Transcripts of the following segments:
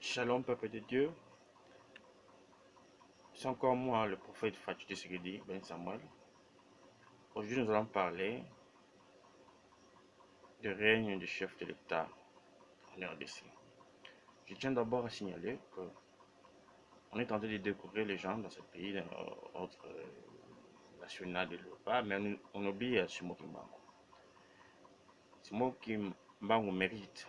Shalom, peuple de Dieu. C'est encore moi, le prophète Fatou Tshisekedi Ben Samuel. Aujourd'hui, nous allons parler du règne du chef de l'État en RDC. Je tiens d'abord à signaler qu'on est en train de découvrir les gens dans ce pays d'un ordre national de l'Europe, mais on oublie Simo Kimbangu. Simo Kimbangu mérite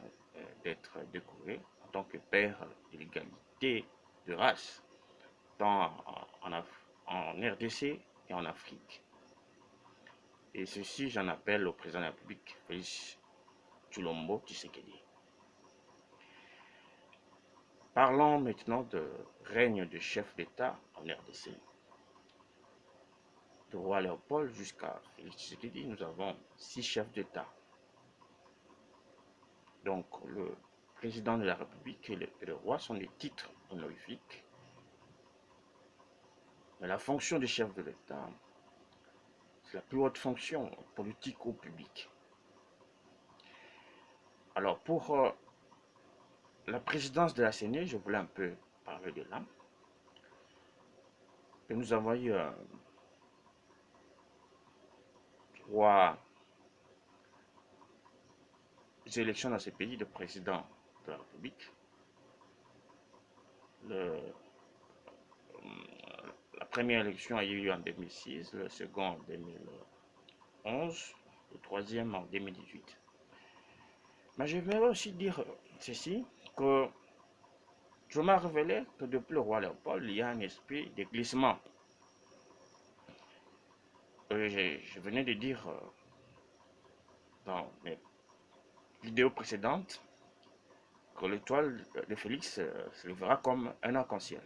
d'être découvert en tant que père de l'égalité de race, tant en RDC et en Afrique. Et ceci, j'en appelle au président de la République, Félix Tshilombo Tshisekedi. Parlons maintenant de règne de chef d'État en RDC. Du roi Léopold jusqu'à Félix Tshisekedi, nous avons 6 chefs d'État. Donc le président de la République et le roi sont des titres honorifiques. Mais la fonction de chef de l'État, c'est la plus haute fonction politique ou publique. Alors pour la présidence de la CENI, je voulais un peu parler de là. Et nous avons eu 3 élections dans ce pays de président de la République. La première élection a eu lieu en 2006, la seconde en 2011, le troisième en 2018. Mais je vais aussi dire ceci, que je m'ai révélé que depuis le roi Léopold, il y a un esprit de glissement. Je venais de dire dans mes vidéos précédentes que l'étoile de Félix se lèvera comme un arc-en-ciel.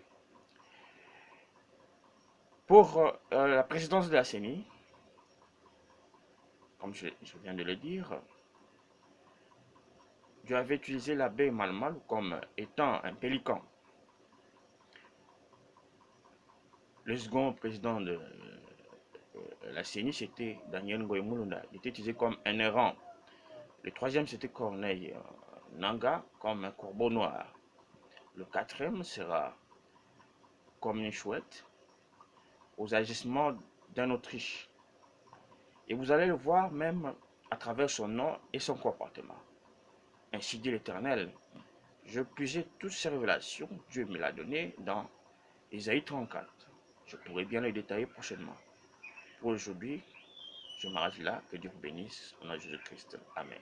Pour la présidence de la CENI, comme je viens de le dire, Dieu avait utilisé l'abbé Malmal comme étant un pélican. Le second président de la CENI, c'était Daniel Ngoï Mulunda. Il était utilisé comme un errant. Le troisième, c'était Corneille Nanga, comme un corbeau noir. Le quatrième sera comme une chouette aux agissements d'un Autriche. Et vous allez le voir même à travers son nom et son comportement. Ainsi dit l'Éternel, je puisais toutes ces révélations, Dieu me l'a donné dans Ésaïe 34. Je pourrais bien les détailler prochainement. Pour aujourd'hui, je m'arrête là. Que Dieu vous bénisse. Au nom de Jésus-Christ. Amen.